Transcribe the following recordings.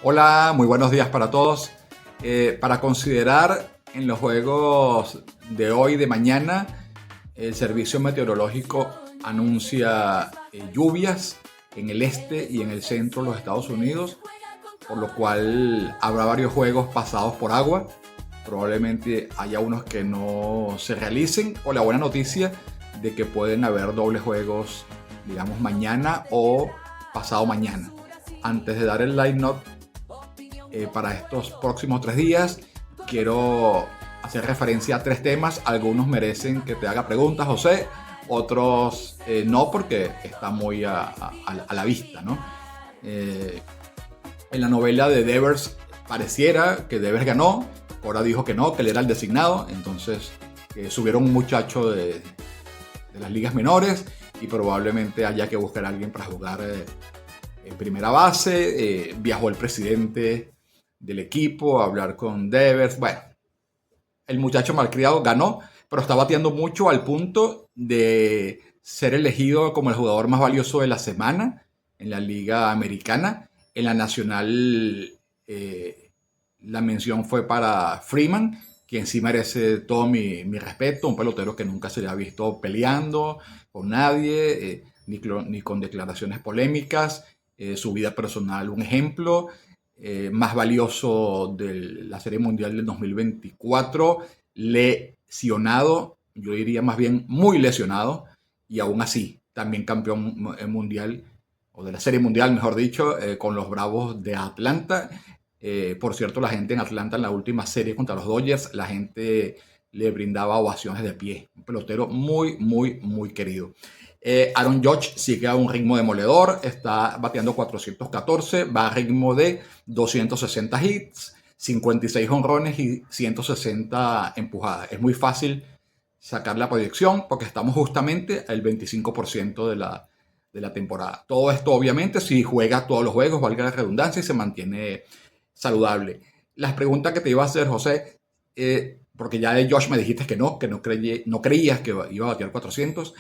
Hola, muy buenos días para todos. Para considerar en los juegos de hoy y de mañana, el servicio meteorológico anuncia lluvias en el este y en el centro de los Estados Unidos, por lo cual habrá varios juegos pasados por agua. Probablemente haya unos que no se realicen, o la buena noticia de que pueden haber dobles juegos, digamos, mañana o pasado mañana. Antes de dar el line-up para estos próximos 3 días, quiero hacer referencia a 3 temas. Algunos merecen que te haga preguntas, José, otros no, porque está muy a la vista, ¿no? En la novela de Devers pareciera que Devers ganó, ahora dijo que no, que él era el designado, entonces subieron un muchacho de las ligas menores y probablemente haya que buscar a alguien para jugar en primera base. Viajó el presidente del equipo a hablar con Devers. Bueno, el muchacho malcriado ganó, pero está bateando mucho al punto de ser elegido como el jugador más valioso de la semana en la Liga Americana. En la Nacional, la mención fue para Freeman, quien sí merece todo mi respeto. Un pelotero que nunca se le ha visto peleando con nadie, ni con declaraciones polémicas. Su vida personal, un ejemplo. Más valioso de la Serie Mundial del 2024, lesionado, yo diría más bien muy lesionado, y aún así también campeón mundial, o de la Serie Mundial, mejor dicho, con los Bravos de Atlanta. Por cierto, la gente en Atlanta en la última serie contra los Dodgers, la gente le brindaba ovaciones de pie. Un pelotero muy, muy, muy querido. Aaron Judge sigue a un ritmo demoledor, está bateando 414, va a ritmo de 260 hits, 56 jonrones y 160 empujadas. Es muy fácil sacar la proyección porque estamos justamente al 25% de la temporada. Todo esto obviamente si juega todos los juegos, valga la redundancia, y se mantiene saludable. Las preguntas que te iba a hacer, José, porque ya de Josh me dijiste que no creías que iba a batear 400.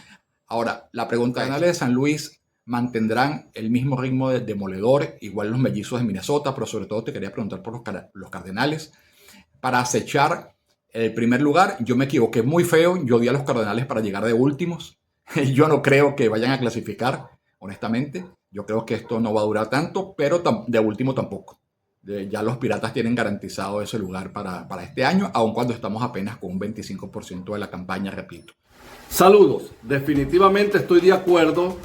Ahora, la pregunta Correcto. de San Luis, ¿mantendrán el mismo ritmo de demoledor, igual los mellizos de Minnesota? Pero sobre todo te quería preguntar por los Cardenales. Para acechar el primer lugar, yo me equivoqué muy feo, yo di a los Cardenales para llegar de últimos. Yo no creo que vayan a clasificar, honestamente. Yo creo que esto no va a durar tanto, pero de último tampoco. Ya los Piratas tienen garantizado ese lugar para este año, aun cuando estamos apenas con un 25% de la campaña, repito. Saludos, definitivamente estoy de acuerdo.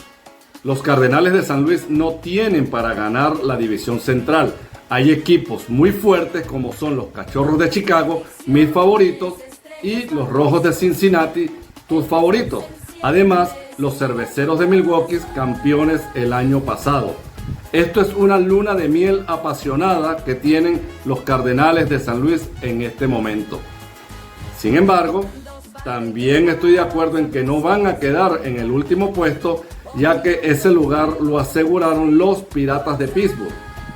Los Cardenales de San Luis no tienen para ganar la división central. Hay equipos muy fuertes como son los Cachorros de Chicago, mis favoritos, y los Rojos de Cincinnati, tus favoritos. Además, los Cerveceros de Milwaukee, campeones el año pasado. Esto es una luna de miel apasionada que tienen los Cardenales de San Luis en este momento. Sin embargo, también estoy de acuerdo en que no van a quedar en el último puesto, ya que ese lugar lo aseguraron los Piratas de Pittsburgh,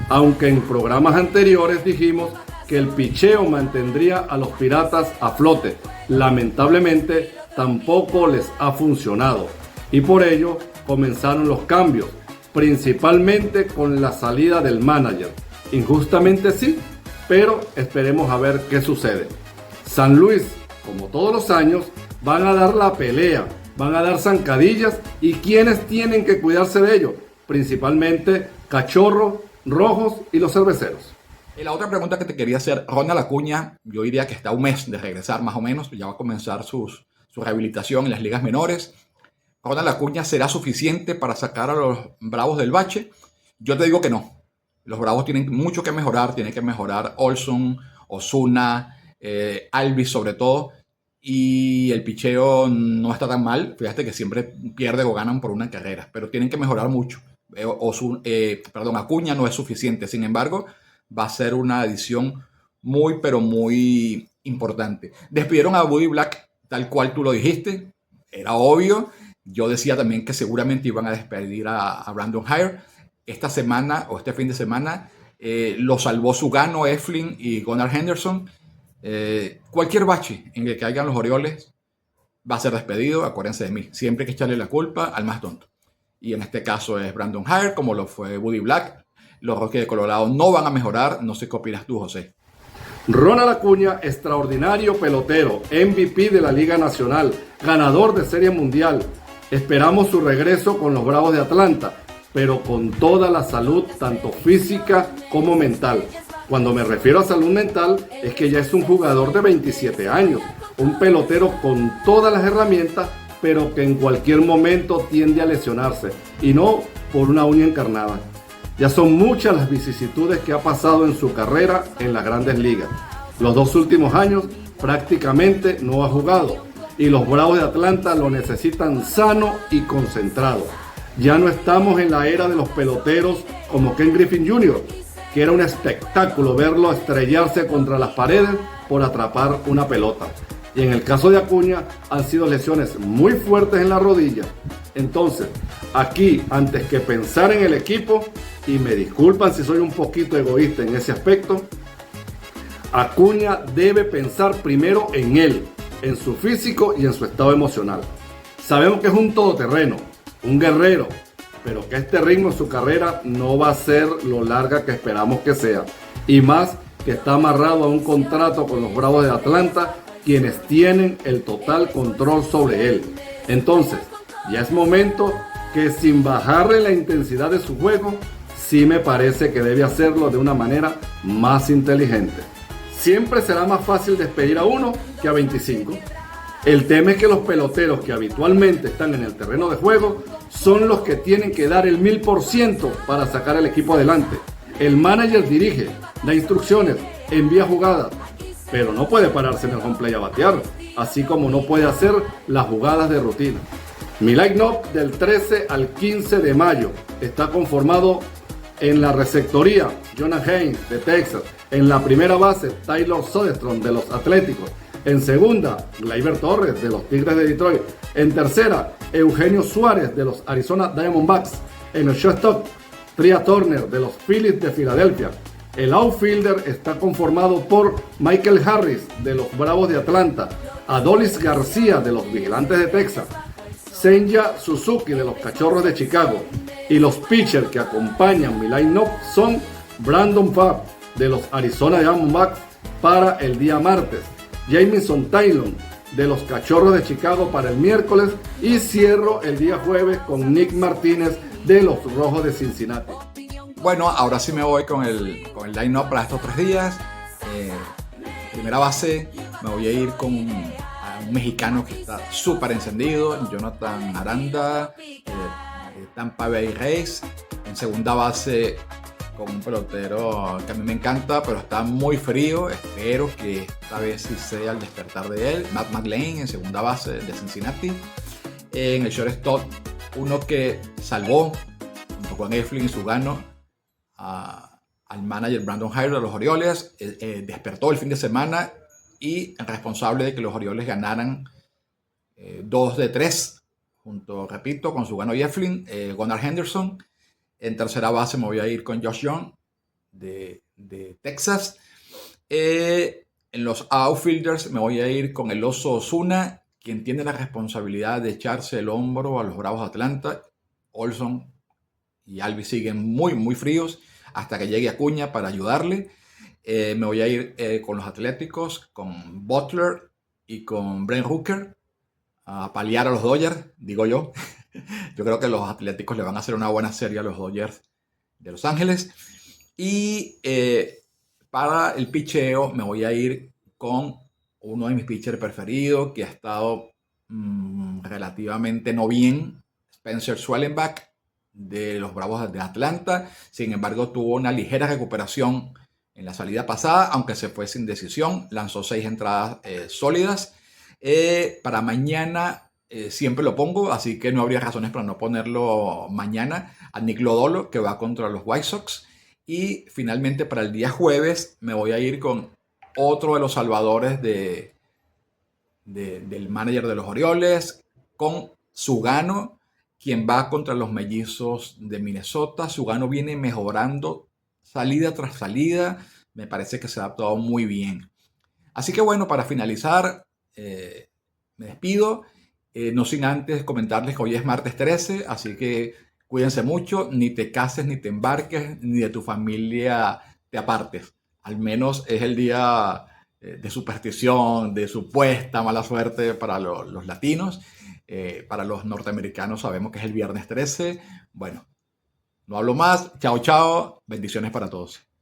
aunque en programas anteriores dijimos que el picheo mantendría a los Piratas a flote. Lamentablemente tampoco les ha funcionado y por ello comenzaron los cambios, principalmente con la salida del manager. Injustamente sí, pero esperemos a ver qué sucede. San Luis, como todos los años, van a dar la pelea, van a dar zancadillas, y quienes tienen que cuidarse de ello, principalmente Cachorros, Rojos y los Cerveceros. Y la otra pregunta que te quería hacer, Ronald Acuña, yo diría que está a un mes de regresar más o menos, ya va a comenzar su rehabilitación en las ligas menores. Ronald Acuña será suficiente para sacar a los Bravos del bache. Yo te digo que no. Los Bravos tienen mucho que mejorar, tienen que mejorar Olson, Osuna, Alvis sobre todo, y el picheo no está tan mal. Fíjate que siempre pierde o ganan por una carrera, pero tienen que mejorar mucho. Acuña no es suficiente. Sin embargo, va a ser una adición muy, pero muy importante. Despidieron a Buddy Black, tal cual tú lo dijiste. Era obvio. Yo decía también que seguramente iban a despedir a Brandon Hyre. Esta semana o este fin de semana lo salvó Sugano, Eflin y Gunnar Henderson. Cualquier bache en el que caigan los Orioles va a ser despedido. Acuérdense de mí, siempre hay que echarle la culpa al más tonto, y en este caso es Brandon Hyre, como lo fue Buddy Black. los Rockies de Colorado no van a mejorar. No sé qué opinas tú, José. Ronald Acuña, extraordinario pelotero, MVP de la Liga Nacional, ganador de Serie Mundial. Esperamos su regreso con los Bravos de Atlanta, pero con toda la salud, tanto física como mental. Cuando me refiero a salud mental, es que ya es un jugador de 27 años, un pelotero con todas las herramientas, pero que en cualquier momento tiende a lesionarse, y no por una uña encarnada. Ya son muchas las vicisitudes que ha pasado en su carrera en las Grandes Ligas. Los 2 últimos años prácticamente no ha jugado, y los Bravos de Atlanta lo necesitan sano y concentrado. Ya no estamos en la era de los peloteros como Ken Griffey Jr., que era un espectáculo verlo estrellarse contra las paredes por atrapar una pelota. Y en el caso de Acuña han sido lesiones muy fuertes en la rodilla. Entonces, aquí, antes que pensar en el equipo, y me disculpan si soy un poquito egoísta en ese aspecto, Acuña debe pensar primero en él, en su físico y en su estado emocional. Sabemos que es un todoterreno, un guerrero, pero que este ritmo en su carrera no va a ser lo larga que esperamos que sea. Y más que está amarrado a un contrato con los Bravos de Atlanta, quienes tienen el total control sobre él. Entonces, ya es momento que sin bajarle la intensidad de su juego, sí me parece que debe hacerlo de una manera más inteligente. Siempre será más fácil despedir a uno que a 25. El tema es que los peloteros que habitualmente están en el terreno de juego son los que tienen que dar el 1000% para sacar al equipo adelante. El manager dirige, da instrucciones, envía jugadas, pero no puede pararse en el home play a batear, así como no puede hacer las jugadas de rutina. Mi line-up del 13 al 15 de mayo está conformado en la receptoría, Jonah Heim de Texas. En la primera base, Tyler Soderstrom de los Atléticos. En segunda, Gleyber Torres de los Tigres de Detroit. En tercera, Eugenio Suárez de los Arizona Diamondbacks. En el shortstop, Trea Turner de los Phillies de Filadelfia. El outfielder está conformado por Michael Harris de los Bravos de Atlanta, Adolis García de los Vigilantes de Texas, Seiya Suzuki de los Cachorros de Chicago, y los pitchers que acompañan mi line-up son Brandon Pfaadt de los Arizona Diamondbacks para el día martes, Jamison Taylor de los Cachorros de Chicago para el miércoles, y cierro el día jueves con Nick Martínez de los Rojos de Cincinnati. Bueno, ahora sí me voy con el line-up para estos 3 días. Primera base, me voy a ir con un mexicano que está súper encendido, Jonathan Aranda, Tampa Bay Rays. En segunda base, con un pelotero que a mí me encanta, pero está muy frío. Espero que esta vez sí sea el despertar de él, Matt McLain en segunda base de Cincinnati. En el shortstop, uno que salvó junto con Eflin y Sugano al manager Brandon Hyde de los Orioles, despertó el fin de semana y responsable de que los Orioles ganaran 2 de 3 junto, repito, con Sugano y Eflin. Gunnar Henderson. En tercera base me voy a ir con Josh Young de Texas. En los outfielders me voy a ir con el Oso Osuna, quien tiene la responsabilidad de echarse el hombro a los Bravos de Atlanta. Olson y Alvis siguen muy fríos hasta que llegue Acuña para ayudarle. Me voy a ir con los Atléticos, con Butler y con Brent Hooker a paliar a los Dodgers, digo yo. Yo creo que los Atléticos le van a hacer una buena serie a los Dodgers de Los Ángeles. Y para el picheo me voy a ir con uno de mis pitchers preferidos, que ha estado relativamente no bien, Spencer Schwellenbach de los Bravos de Atlanta. Sin embargo, tuvo una ligera recuperación en la salida pasada, aunque se fue sin decisión. Lanzó 6 entradas sólidas. Para mañana siempre lo pongo, así que no habría razones para no ponerlo mañana, a Nick Lodolo, que va contra los White Sox. Y finalmente para el día jueves me voy a ir con otro de los salvadores del manager de los Orioles, con Sugano, quien va contra los Mellizos de Minnesota. Sugano viene mejorando salida tras salida. Me parece que se ha adaptado muy bien. Así que bueno, para finalizar, me despido. No sin antes comentarles que hoy es martes 13, así que Cuídense mucho, ni te cases, ni te embarques, ni de tu familia te apartes. Al menos es el día de superstición, de supuesta mala suerte para los latinos. Para los norteamericanos sabemos que es el viernes 13. Bueno, no hablo más. Chao, chao. Bendiciones para todos.